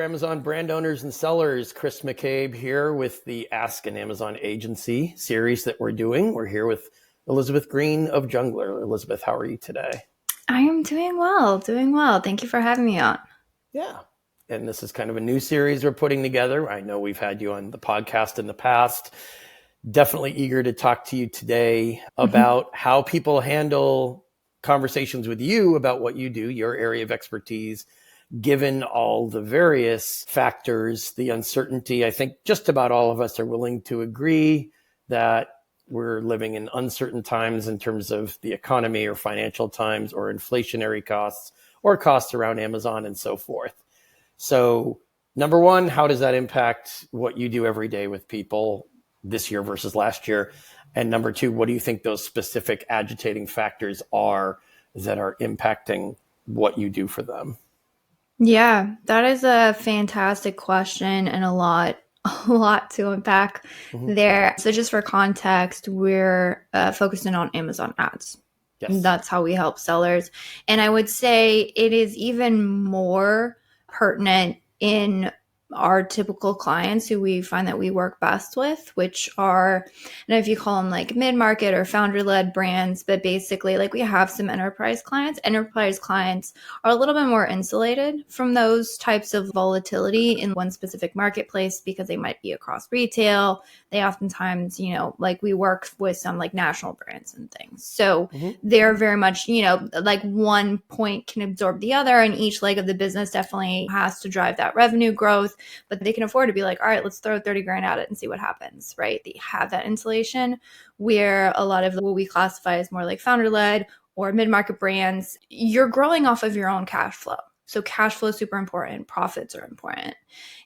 Amazon brand owners and sellers. Chris McCabe here with the Ask an Amazon Agency series that we're doing. We're here with Elizabeth Greene of Junglr. Elizabeth, how are you today? I am doing well, doing well. Thank you for having me on. Yeah. And this is kind of a new series we're putting together. I know we've had you on the podcast in the past. Definitely eager to talk to you today about how people handle conversations with you about what you do, your area of expertise, given all the various factors, the uncertainty. I think just about all of us are willing to agree that we're living in uncertain times in terms of the economy or financial times or inflationary costs or costs around Amazon and so forth. So number one, how does that impact what you do every day with people this year versus last year? And number two, what do you think those specific agitating factors are that are impacting what you do for them? Yeah, that is a fantastic question and a lot to unpack there. So just for context, we're focusing on Amazon ads. Yes. That's how we help sellers. And I would say it is even more pertinent in our typical clients who we find that we work best with, which are, I don't know if you call them like mid-market or founder-led brands, but basically like we have some enterprise clients. Enterprise clients are a little bit more insulated from those types of volatility in one specific marketplace because they might be across retail. They oftentimes, like we work with some like national brands and things. So they're very much, like one point can absorb the other, and each leg of the business definitely has to drive that revenue growth. But they can afford to be like, all right, let's throw 30 grand at it and see what happens, right? They have that insulation where a lot of what we classify as more like founder-led or mid-market brands, you're growing off of your own cash flow. So cash flow is super important. Profits are important.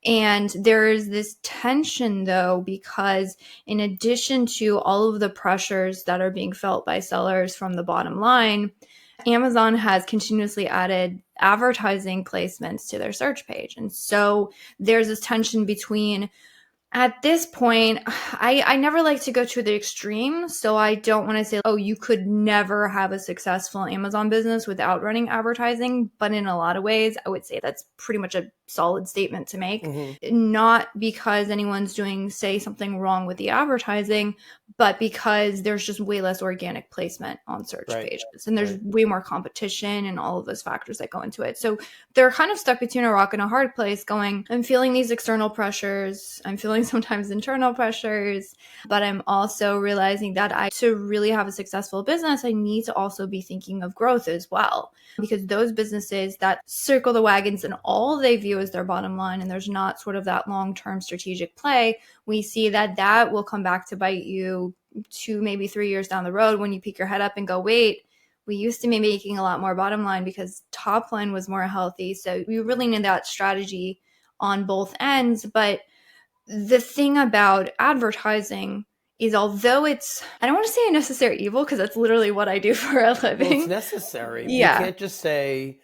And there's this tension though, because in addition to all of the pressures that are being felt by sellers from the bottom line, Amazon has continuously added advertising placements to their search page. And so there's this tension between, at this point, I never like to go to the extreme. So I don't want to say, oh, you could never have a successful Amazon business without running advertising. But in a lot of ways, I would say that's pretty much a solid statement to make. Not because anyone's doing, say, something wrong with the advertising, but because there's just way less organic placement on search pages. And there's way more competition and all of those factors that go into it. So they're kind of stuck between a rock and a hard place going, I'm feeling these external pressures. I'm feeling sometimes internal pressures, but I'm also realizing that to really have a successful business, I need to also be thinking of growth as well. Because those businesses that circle the wagons and all they view as their bottom line, and there's not sort of that long-term strategic play, we see that will come back to bite you 2, maybe 3 years down the road when you peek your head up and go, wait, we used to be making a lot more bottom line because top line was more healthy. So we really need that strategy on both ends. But the thing about advertising is, although it's, I don't want to say a necessary evil because that's literally what I do for a living. Well, it's necessary. Yeah. You can't just say,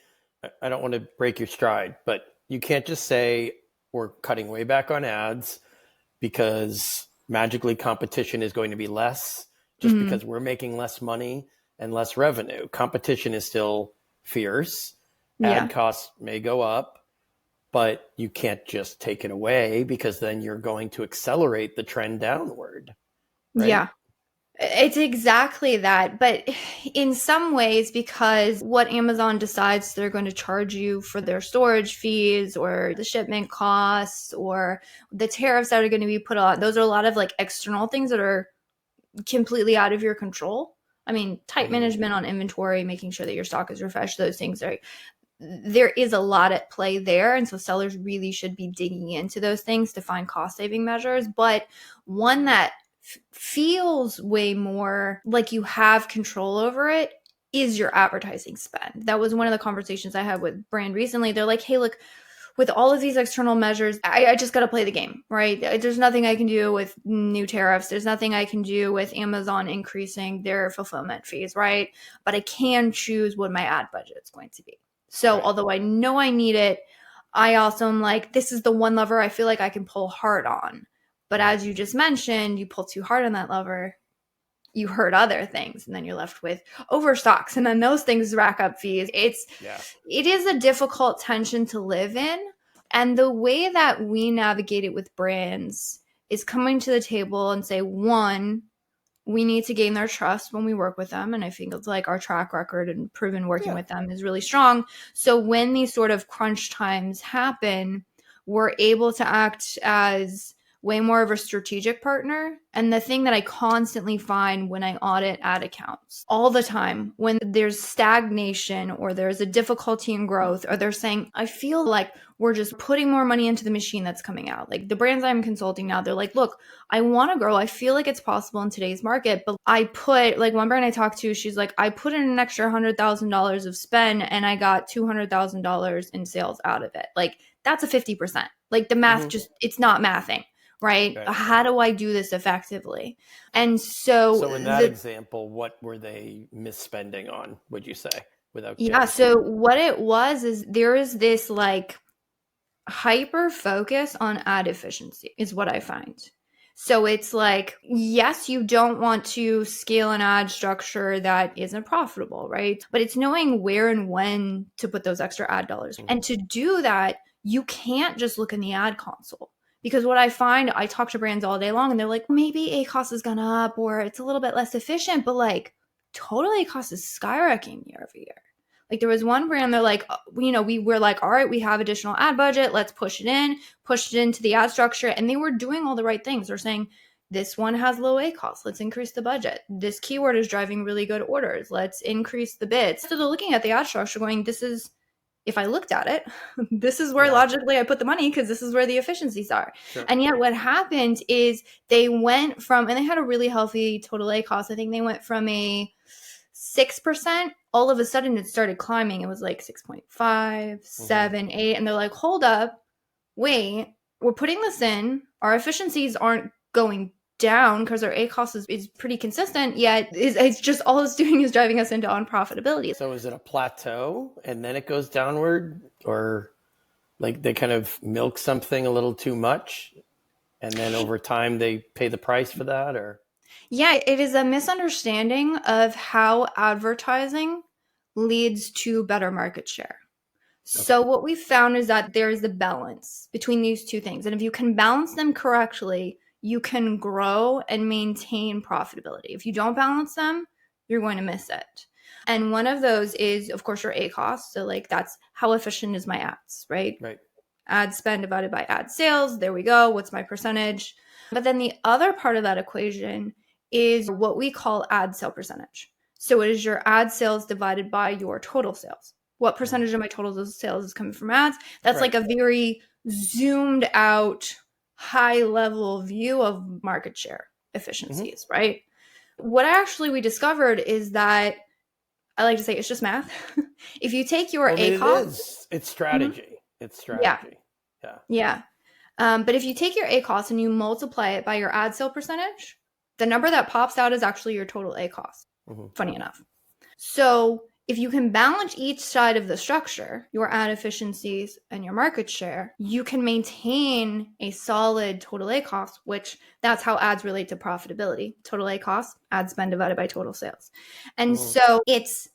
I don't want to break your stride, but you can't just say we're cutting way back on ads because magically competition is going to be less just because we're making less money and less revenue. Competition is still fierce. Ad costs may go up, but you can't just take it away because then you're going to accelerate the trend downward. Right? Yeah. It's exactly that. But in some ways, because what Amazon decides they're going to charge you for their storage fees or the shipment costs or the tariffs that are going to be put on, those are a lot of like external things that are completely out of your control. I mean, tight management on inventory, making sure that your stock is refreshed, those things there is a lot at play there. And so sellers really should be digging into those things to find cost saving measures. But one that feels way more like you have control over it is your advertising spend. That was one of the conversations I had with brand recently. They're like, hey, look, with all of these external measures, I just got to play the game, right? There's nothing I can do with new tariffs. There's nothing I can do with Amazon increasing their fulfillment fees, right? But I can choose what my ad budget is going to be. So although I know I need it, I also am like, this is the one lever I feel like I can pull hard on. But as you just mentioned, you pull too hard on that lever, you hurt other things, and then you're left with overstocks, and then those things rack up fees. It is a difficult tension to live in, And the way that we navigate it with brands is coming to the table and say, one, we need to gain their trust when we work with them. And I think it's like our track record and proven working with them is really strong. So when these sort of crunch times happen, we're able to act as way more of a strategic partner. And the thing that I constantly find when I audit ad accounts all the time, when there's stagnation or there's a difficulty in growth, or they're saying, I feel like we're just putting more money into the machine that's coming out. Like the brands I'm consulting now, they're like, look, I want to grow. I feel like it's possible in today's market, but I put, like one brand I talked to, she's like, I put in an extra $100,000 of spend and I got $200,000 in sales out of it. Like that's a 50%. Like the math just, it's not mathing. Right? How do I do this effectively? And so in that example, what were they misspending on, would you say? So what it was is there is this like hyper focus on ad efficiency is what I find. So it's like, yes, you don't want to scale an ad structure that isn't profitable, right? But it's knowing where and when to put those extra ad dollars. And to do that, you can't just look in the ad console. Because what I find, I talk to brands all day long and they're like, maybe ACoS has gone up or it's a little bit less efficient, but like total ACoS is skyrocketing year over year. Like there was one brand, they're like, we were like, all right, we have additional ad budget. Let's push it into the ad structure. And they were doing all the right things. They're saying, this one has low ACoS. Let's increase the budget. This keyword is driving really good orders. Let's increase the bids. So they're looking at the ad structure going, if I looked at it, this is where logically I put the money because this is where the efficiencies are. Sure. And yet what happened is they went from, and they had a really healthy total ACoS. I think they went from a 6%. All of a sudden it started climbing. It was like 6.5, 7, 8. And they're like, hold up, wait, we're putting this in. Our efficiencies aren't going down because our ACoS is pretty consistent, yet it's just all it's doing is driving us into unprofitability. So is it a plateau and then it goes downward, or like they kind of milk something a little too much and then over time they pay the price for that? Or yeah, it is a misunderstanding of how advertising leads to better market share. So what we found is that there is a balance between these two things. And if you can balance them correctly, you can grow and maintain profitability. If you don't balance them, you're going to miss it. And one of those is, of course, your ACoS. So like that's how efficient is my ads, right? Right. Ad spend divided by ad sales. There we go. What's my percentage? But then the other part of that equation is what we call ad sale percentage. So it is your ad sales divided by your total sales. What percentage of my total sales is coming from ads? That's like a very zoomed out, high level view of market share efficiencies, right? What we discovered is that, I like to say it's just math. If you take your ACoS. It's strategy. It's strategy. Yeah. But if you take your ACoS and you multiply it by your ad sale percentage, the number that pops out is actually your total ACoS. Funny enough. So if you can balance each side of the structure, your ad efficiencies and your market share, you can maintain a solid total ACoS, which that's how ads relate to profitability. Total ACoS, ad spend divided by total sales. And so it's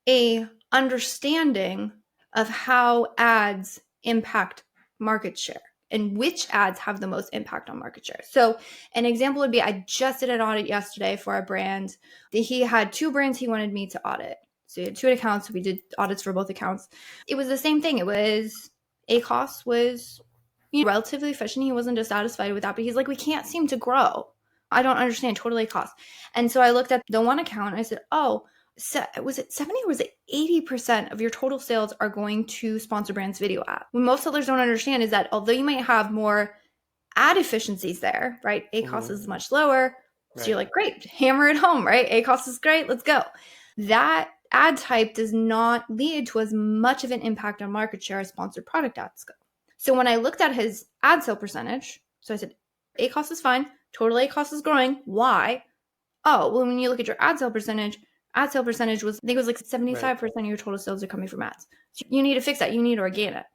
a understanding of how ads impact market share and which ads have the most impact on market share. So an example would be, I just did an audit yesterday for a brand. He had 2 brands he wanted me to audit. So he had 2 accounts. So we did audits for both accounts. It was the same thing. It was ACoS was relatively efficient. He wasn't dissatisfied with that, but he's like, we can't seem to grow. I don't understand total ACoS. And so I looked at the one account and I said, was it 70 or was it 80% of your total sales are going to sponsor brands video ad? What most sellers don't understand is that although you might have more ad efficiencies there, right? ACoS is much lower. So you're like, great, hammer it home, right? ACoS is great. Let's go. That ad type does not lead to as much of an impact on market share as sponsored product ads go. So when I looked at his ad sale percentage, so I said, ACoS is fine. Total ACoS is growing. Why? Oh, well, when you look at your ad sale percentage was, I think it was like 75% of your total sales are coming from ads. So you need to fix that. You need organic.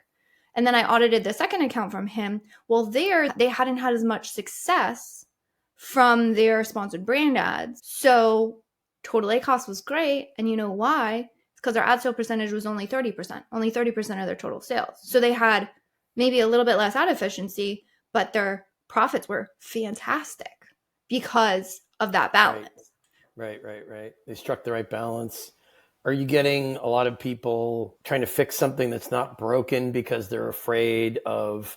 And then I audited the second account from him. Well, they hadn't had as much success from their sponsored brand ads. So total ACoS was great. And you know why? It's because our ad sale percentage was only 30%, only 30% of their total sales. So they had maybe a little bit less ad efficiency, but their profits were fantastic because of that balance. Right. They struck the right balance. Are you getting a lot of people trying to fix something that's not broken because they're afraid of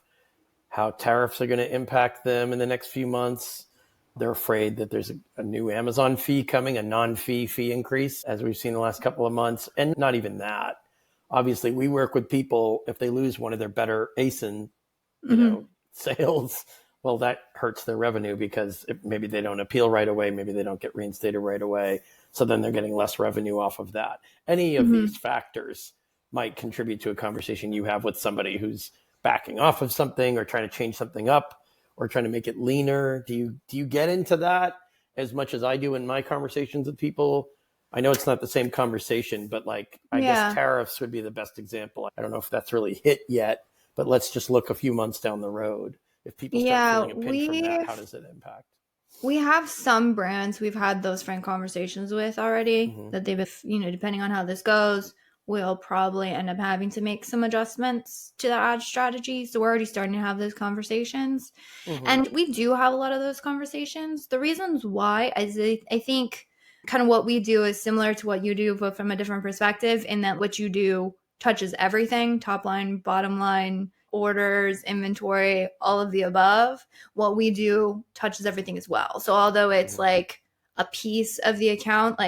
how tariffs are going to impact them in the next few months? They're afraid that there's a new Amazon fee coming, a non-fee increase, as we've seen the last couple of months. And not even that. Obviously, we work with people, if they lose one of their better ASIN, sales, well, that hurts their revenue because maybe they don't appeal right away. Maybe they don't get reinstated right away. So then they're getting less revenue off of that. Any of these factors might contribute to a conversation you have with somebody who's backing off of something or trying to change something up or trying to make it leaner. Do you get into that as much as I do in my conversations with people? I know it's not the same conversation, but I guess tariffs would be the best example. I don't know if that's really hit yet, but let's just look a few months down the road. If people start feeling a pinch from that, how does it impact? We have some brands we've had those frank conversations with already that they've, depending on how this goes, we'll probably end up having to make some adjustments to the ad strategy. So we're already starting to have those conversations. And we do have a lot of those conversations. The reasons why is I think kind of what we do is similar to what you do, but from a different perspective, in that what you do touches everything: top line, bottom line, orders, inventory, all of the above. What we do touches everything as well. So although it's like a piece of the account,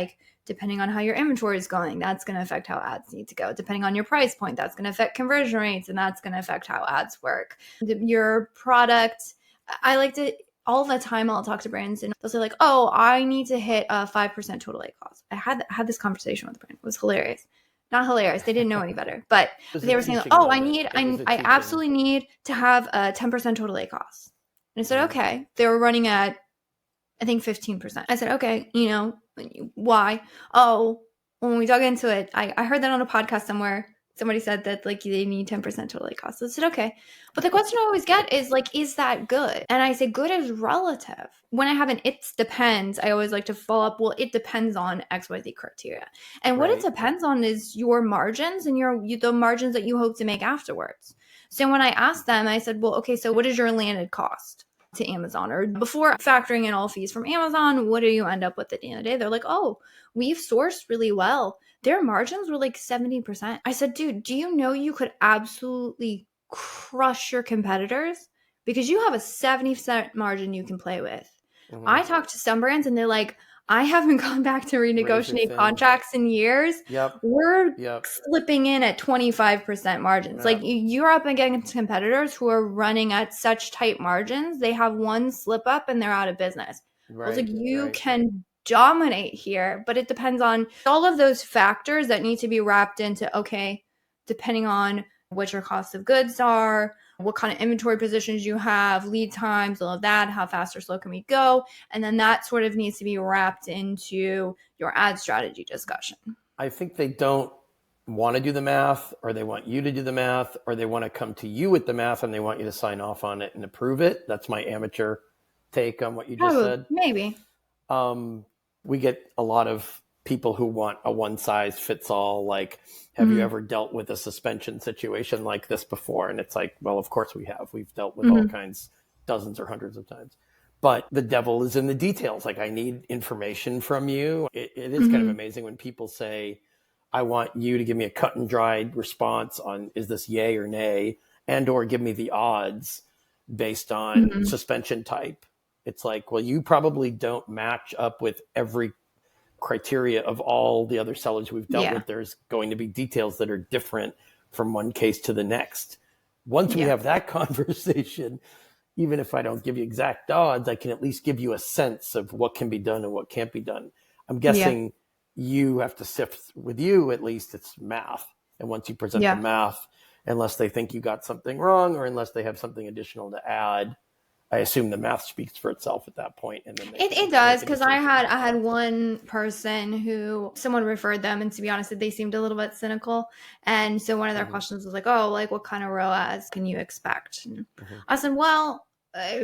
depending on how your inventory is going, that's going to affect how ads need to go. Depending on your price point, that's going to affect conversion rates, and that's going to affect how ads work. Your product, I like to, all the time I'll talk to brands and they'll say oh, I need to hit a 5% total ACoS. I had this conversation with the brand. It was hilarious. Not hilarious. They didn't know any better, but they were saying, oh, I absolutely need to have a 10% total ACoS. And I said, okay. They were running at, I think, 15%. I said, okay, why? Oh, when we dug into it, I heard that on a podcast somewhere. Somebody said that they need 10% total ACoS. So I said, okay. But the question I always get is that good? And I say good is relative. When I have an it depends, I always like to follow up, well, it depends on XYZ criteria. And what it depends on is your margins and the margins that you hope to make afterwards. So when I asked them, I said, well, okay, so what is your landed cost to Amazon? Or before factoring in all fees from Amazon, what do you end up with at the end of the day? They're like, oh, we've sourced really well. Their margins were 70%. I said, dude, do you know you could absolutely crush your competitors because you have a 70% margin you can play with? I talked to some brands and they're like, I haven't gone back to renegotiate contracts in years. We're slipping in at 25% margins. You're up against competitors who are running at such tight margins. They have one slip up and they're out of business. I was like, you can dominate here, but it depends on all of those factors that need to be wrapped into, okay, depending on what your cost of goods are, what kind of inventory positions you have, lead times, all of that, how fast or slow can we go? And then that sort of needs to be wrapped into your ad strategy discussion. I think they don't want to do the math, or they want you to do the math, or they want to come to you with the math and they want you to sign off on it and approve it. That's my amateur take on what you just said. Maybe. We get a lot of people who want a one size fits all, have you ever dealt with a suspension situation like this before? And it's well, of course we have. We've dealt with all kinds, dozens or hundreds of times. But the devil is in the details. I need information from you. It is kind of amazing when people say, I want you to give me a cut and dried response on, is this yay or nay? And or give me the odds based on suspension type. It's well, you probably don't match up with every criteria of all the other sellers we've dealt with. There's going to be details that are different from one case to the next. Once we have that conversation, even if I don't give you exact odds, I can at least give you a sense of what can be done and what can't be done. I'm guessing you have to sift with you, at least it's math. And once you present the math, unless they think you got something wrong or unless they have something additional to add, I assume the math speaks for itself at that point. And then it does, because I had one person who someone referred them, and to be honest, they seemed a little bit cynical. And so one of their questions was what kind of ROAS can you expect? And I said, well,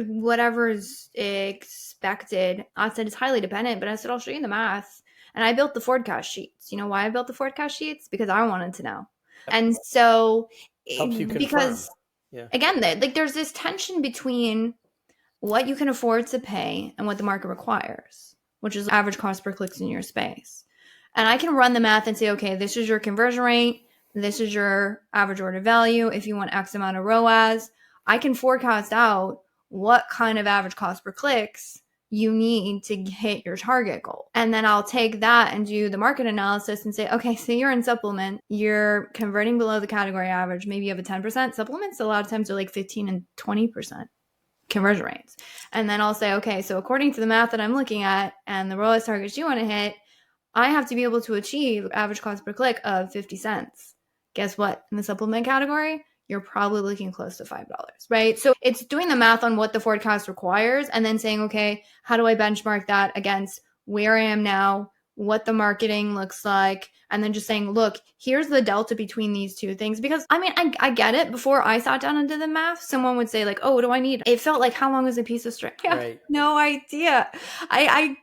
whatever's expected. I said it's highly dependent, but I said I'll show you the math. And I built the forecast sheets. You know why I built the forecast sheets? Because I wanted to know. And so helps you confirm. Yeah. Again, there's this tension between what you can afford to pay and what the market requires, which is average cost per clicks in your space. And I can run the math and say, okay, this is your conversion rate. This is your average order value. If you want X amount of ROAS, I can forecast out what kind of average cost per clicks you need to hit your target goal. And then I'll take that and do the market analysis and say, okay, so you're in supplement, you're converting below the category average. Maybe you have a 10% supplements. A lot of times they're like 15 and 20% conversion rates. And then I'll say, okay, so according to the math that I'm looking at and the ROAS targets you want to hit, I have to be able to achieve average cost per click of 50 cents. Guess what? In the supplement category, you're probably looking close to $5, right? So it's doing the math on what the forecast requires and then saying, okay, how do I benchmark that against where I am now, what the marketing looks like, and then just saying, look, here's the delta between these two things. Because I mean, I get it. Before I sat down and did the math, someone would say like, oh, what do I need? It felt like, how long is a piece of string? Right. No idea. I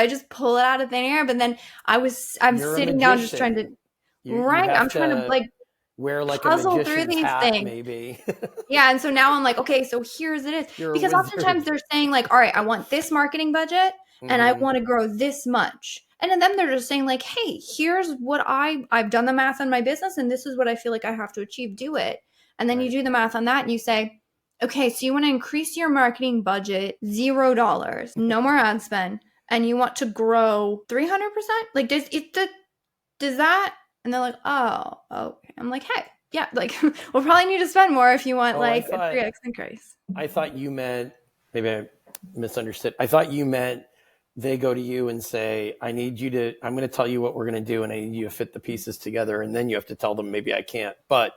just pull it out of thin air? But then I'm You're sitting down just trying to, right? I'm trying to like wear like a puzzle through magician's these hat, things. maybe. Yeah. And so now I'm like, okay, so here's it is. You're a Because wizard. oftentimes they're saying like, all right, I want this marketing budget and I want to grow this much. And then they're just saying like, hey, here's what I've done the math on my business and this is what I feel like I have to achieve, do it. And then you do the math on that and you say, okay, so you want to increase your marketing budget $0, no more ad spend, and you want to grow 300%? Like, does that? And they're like, oh, okay. I'm like, hey, yeah, like we'll probably need to spend more if you want like a 3x increase. I thought you meant, maybe I misunderstood. I thought you meant they go to you and say, I'm going to tell you what we're going to do and I need you to fit the pieces together. And then you have to tell them, maybe I can't, but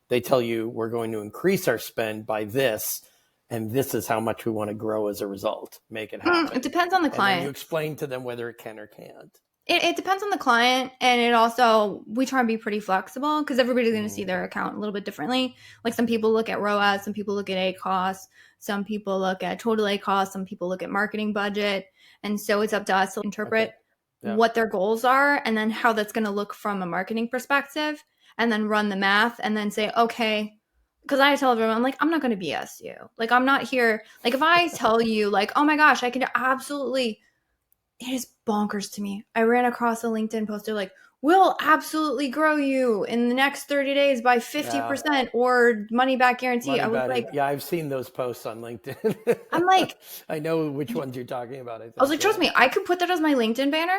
they tell you we're going to increase our spend by this. And this is how much we want to grow as a result. Make it happen. It depends on the client. And then you explain to them whether it can or can't. It depends on the client. And it also, we try and be pretty flexible because everybody's going to see their account a little bit differently. Like some people look at ROAS, some people look at ACoS, some people look at total ACoS, some people look at marketing budget. And so it's up to us to interpret what their goals are and then how that's going to look from a marketing perspective and then run the math and then say, okay, because I tell everyone, I'm like, I'm not going to BS you. Like, I'm not here. Like, if I tell you like, oh my gosh, I can absolutely, it is bonkers to me. I ran across a LinkedIn poster like, we'll absolutely grow you in the next 30 days by 50% or money back guarantee. I was like, yeah, I've seen those posts on LinkedIn. I'm like, I know which ones you're talking about. I was like, trust me, I could put that as my LinkedIn banner.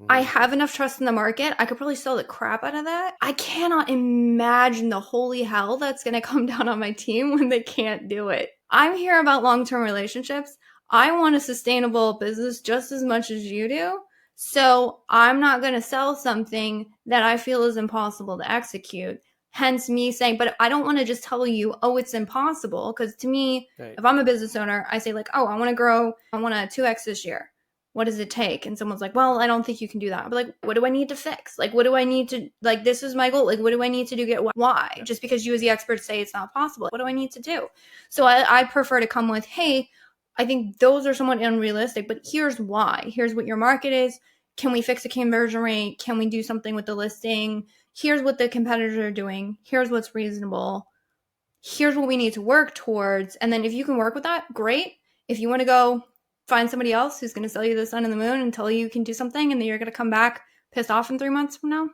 I have enough trust in the market. I could probably sell the crap out of that. I cannot imagine the holy hell that's going to come down on my team when they can't do it. I'm here about long-term relationships. I want a sustainable business just as much as you do. So I'm not going to sell something that I feel is impossible to execute. Hence me saying, but I don't want to just tell you, oh, it's impossible. Because to me, if I'm a business owner, I say like, oh, I want to grow. I want to 2x this year. What does it take? And someone's like, well, I don't think you can do that. I'm like, what do I need to fix? Like, what do I need to, like, this is my goal. Like, what do I need to do? Get why? Just because you as the expert say it's not possible. What do I need to do? So I prefer to come with, hey, I think those are somewhat unrealistic, but here's why. Here's what your market is. Can we fix a conversion rate? Can we do something with the listing? Here's what the competitors are doing. Here's what's reasonable. Here's what we need to work towards. And then if you can work with that, great. If you want to go find somebody else who's going to sell you the sun and the moon and tell you can do something and then you're going to come back pissed off in 3 months from now,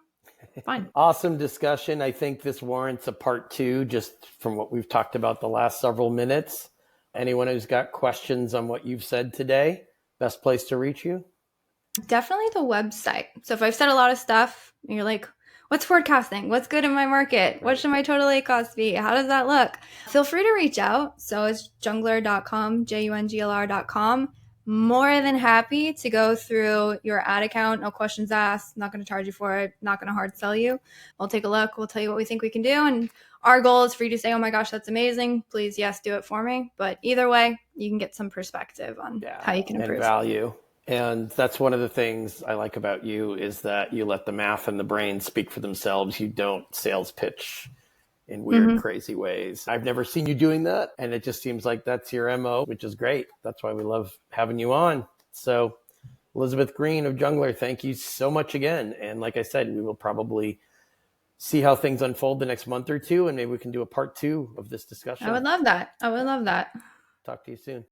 fine. Awesome discussion. I think this warrants a part 2 just from what we've talked about the last several minutes. Anyone who's got questions on what you've said today, best place to reach you? Definitely the website. So if I've said a lot of stuff and you're like, what's forecasting? What's good in my market? What should my total ACoS be? How does that look? Feel free to reach out. So it's junglr.com, junglr.com. More than happy to go through your ad account. No questions asked. Not going to charge you for it. Not going to hard sell you. We'll take a look. We'll tell you what we think we can do. And our goal is for you to say, oh my gosh, that's amazing. Please, yes, do it for me. But either way, you can get some perspective on how you can improve. And value. And that's one of the things I like about you is that you let the math and the brain speak for themselves. You don't sales pitch in weird, crazy ways. I've never seen you doing that. And it just seems like that's your MO, which is great. That's why we love having you on. So Elizabeth Greene of Junglr, thank you so much again. And like I said, we will probably see how things unfold the next month or two, and maybe we can do a part 2 of this discussion. I would love that. I would love that. Talk to you soon.